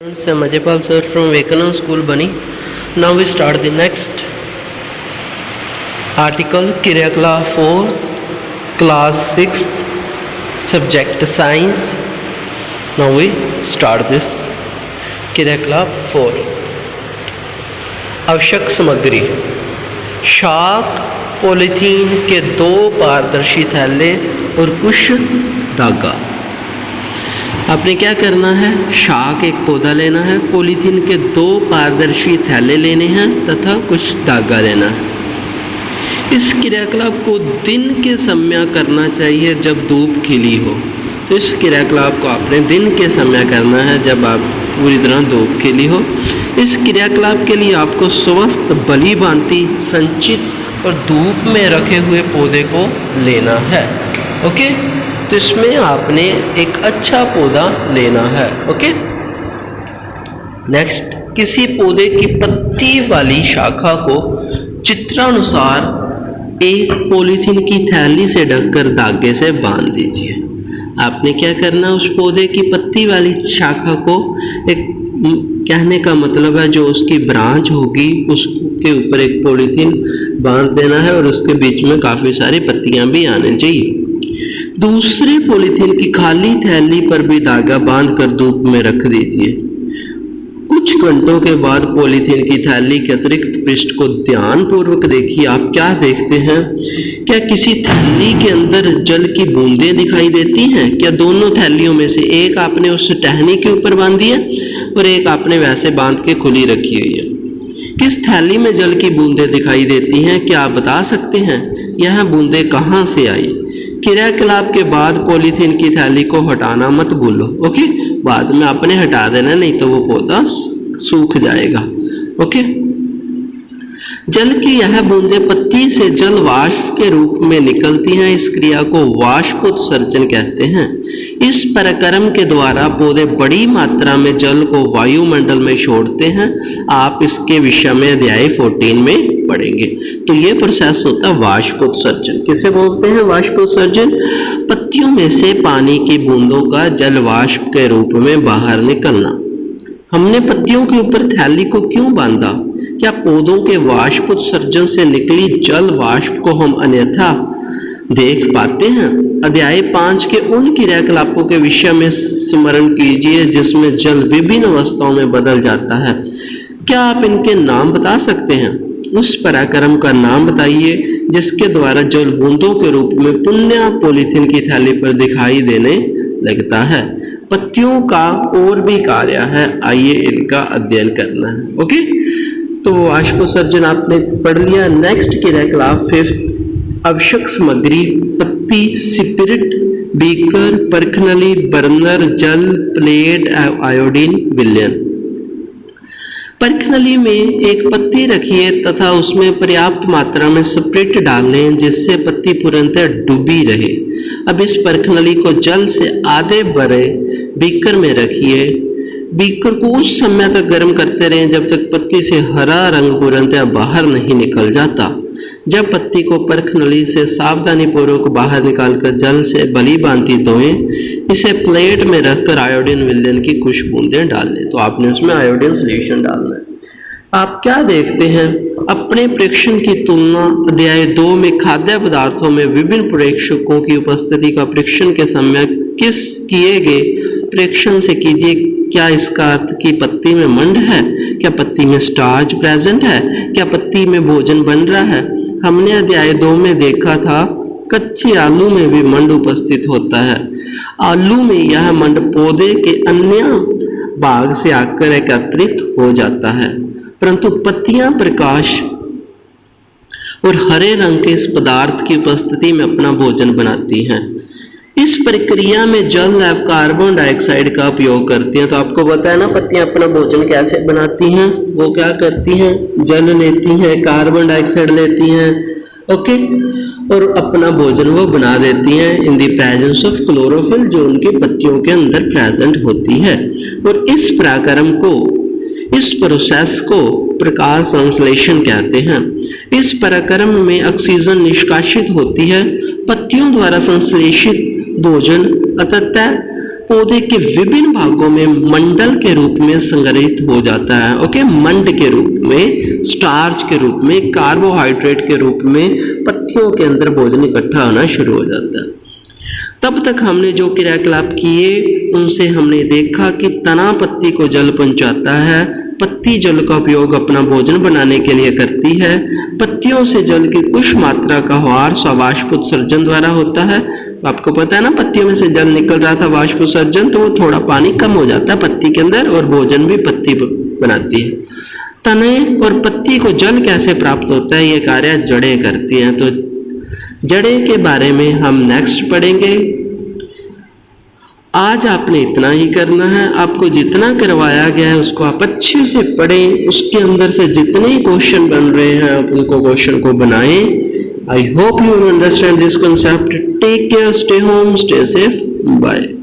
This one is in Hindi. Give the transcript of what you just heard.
Students, I'm Ajaypal sir from Vivekananda School, Bani. Now we start the next article, Kiryakala 4, class 6th, subject science. Now we start this Kiryakala 4. आवश्यक सामग्री: शाक, पॉलीथीन के 2 पारदर्शी थैले और कुछ धागा। आपने क्या करना है, शाक एक पौधा लेना है, पॉलीथीन के 2 पारदर्शी थैले लेने हैं तथा कुछ धागा लेना है। इस क्रियाकलाप को दिन के समय करना चाहिए जब धूप खिली हो। तो इस क्रियाकलाप को आपने दिन के समय करना है जब आप पूरी तरह धूप खिली हो। इस क्रियाकलाप के लिए आपको स्वस्थ भली भांति संचित और धूप में रखे हुए पौधे को लेना है। ओके, तो इसमें आपने एक अच्छा पौधा लेना है। ओके, नेक्स्ट, किसी पौधे की पत्ती वाली शाखा को चित्रानुसार एक पॉलीथीन की थैली से ढककर धागे से बांध दीजिए। आपने क्या करना, उस पौधे की पत्ती वाली शाखा को, एक कहने का मतलब है जो उसकी ब्रांच होगी उसके ऊपर एक पॉलीथीन बांध देना है और उसके बीच में काफ़ी सारी पत्तियां भी आने चाहिए। दूसरी पॉलीथीन की खाली थैली पर भी धागा बांधकर धूप में रख दीजिए। कुछ घंटों के बाद पॉलीथीन की थैली के अतिरिक्त पृष्ठ को ध्यानपूर्वक देखिए। आप क्या देखते हैं? क्या किसी थैली के अंदर जल की बूंदें दिखाई देती हैं? क्या दोनों थैलियों में से एक आपने उस टहनी के ऊपर बांधी है और एक आपने वैसे बांध के खुली रखी हुई है? किस थैली में जल की बूंदें दिखाई देती हैं? क्या आप बता सकते हैं यह बूंदें कहाँ से आई? क्रियाकलाप के बाद पॉलीथीन की थैली को हटाना मत भूलो। ओके, बाद में आपने हटा देना, नहीं तो वो पौधा सूख जाएगा। ओके, जल की यह बूंदें पत्ती से जल वाष्प के रूप में निकलती हैं। इस क्रिया को वाष्पोत्सर्जन कहते हैं। इस प्रक्रम के द्वारा पौधे बड़ी मात्रा में जल को वायुमंडल में छोड़ते हैं। आप इसके विषय में अध्याय 14 में पढ़ेंगे। तो ये प्रोसेस होता है वाष्पोत्सर्जन। किसे बोलते हैं वाष्पोत्सर्जन? पत्तियों में से पानी की बूंदों का जल वाष्प के रूप में बाहर निकलना। हमने पत्तियों के ऊपर थैली को क्यों बांधा? क्या पौधों के वाष्पोत्सर्जन से निकली जल वाष्प को हम अन्यथा देख पाते हैं? अध्याय 5 के उन क्रियाकलापों के विषय में स्मरण कीजिए जिसमें जल विभिन्न अवस्थाओं में बदल जाता है। क्या आप इनके नाम बता सकते हैं? उस पराक्रम का नाम बताइए जिसके द्वारा जल बूंदों के रूप में पुनः पॉलीथीन की थैली पर दिखाई देने लगता है। पत्तियों का और भी कार्य है, आइए इनका अध्ययन करना है। ओके, तो वाष्पोत्सर्जन आपने पढ़ लिया। नेक्स्ट क्रियाकलाप 5, आवश्यक सामग्री: पत्ती, स्पिरिट, बीकर, परखनली, बर्नर, जल, प्लेट, आयोडीन, विलयन। परखनली में एक पत्ती रखिए तथा उसमें पर्याप्त मात्रा में स्पिरिट डाल लें जिससे पत्ती पूर्णतः डूबी रहे। अब इस परखनली को जल से आधे भरे बीकर में रखिए। बीकर को उस समय तक गर्म करते रहें जब तक पत्ती से हरा रंग पूर्णतः बाहर नहीं निकल जाता। जब पत्ती को परखनली से सावधानी पूर्वक बाहर निकालकर जल से भली भांति धोएं। इसे प्लेट में रखकर आयोडीन विलयन की कुछ बूंदें डाल लें। तो आपने उसमें आयोडीन सॉल्यूशन डालना है। आप क्या देखते हैं? अपने प्रेक्षण की तुलना अध्याय 2 में खाद्य पदार्थों में विभिन्न प्रेक्षकों की उपस्थिति का प्रेक्षण के समय किस किए गए प्रेक्षण से कीजिए। क्या इसका अर्थ कि पत्ती में मंड है? क्या पत्ती में स्टार्च प्रेजेंट है? क्या पत्ती में भोजन बन रहा है? हमने अध्याय 2 में देखा था कच्चे आलू में भी मंड उपस्थित होता है। आलू में यह मंड पौधे के अन्य भाग से आकर एकत्रित हो जाता है, परंतु पत्तियां प्रकाश और हरे रंग के इस पदार्थ की उपस्थिति में अपना भोजन बनाती हैं। इस प्रक्रिया में जल एवं कार्बन डाइऑक्साइड का उपयोग करती हैं। तो आपको पता है ना पत्तियां अपना भोजन कैसे बनाती हैं? वो क्या करती हैं? जल लेती हैं, कार्बन डाइऑक्साइड लेती हैं, ओके, और अपना भोजन वो बना देती हैं in the presence of chlorophyll, जो उनकी पत्तियों के अंदर प्रेजेंट होती है। और इस प्रक्रम को, इस प्रोसेस को प्रकाश संश्लेषण कहते हैं। इस प्रक्रम में ऑक्सीजन निष्कासित होती है। पत्तियों द्वारा संश्लेषित भोजन अंततः पौधे के विभिन्न भागों में मंडल के रूप में संग्रहित हो जाता है। ओके, मंड के रूप में, स्टार्च के रूप में, कार्बोहाइड्रेट के रूप में पत्तियों के अंदर भोजन इकट्ठा होना शुरू हो जाता है। तब तक हमने जो क्रियाकलाप किए उनसे हमने देखा कि तना पत्ती को जल पहुंचाता है, पत्ती जल का उपयोग अपना भोजन बनाने के लिए करती है, पत्तियों से जल की कुछ मात्रा का वार स्ववाष्प उत्सर्जन द्वारा होता है। तो आपको पता है ना, पत्तियों में से जल निकल रहा था वाष्प उत्सर्जन, तो वो थोड़ा पानी कम हो जाता है पत्ती के अंदर और भोजन भी पत्ती बनाती है। तने और पत्ती को जल कैसे प्राप्त होता है, ये कार्य जड़ें करती हैं। तो जड़ें के बारे में हम नेक्स्ट पढ़ेंगे। आज आपने इतना ही करना है, आपको जितना करवाया गया है उसको आप अच्छे से पढ़ें, उसके अंदर से जितने क्वेश्चन बन रहे हैं आप उनको क्वेश्चन को बनाएं। I hope you understand this concept. Take care, stay home, stay safe, bye.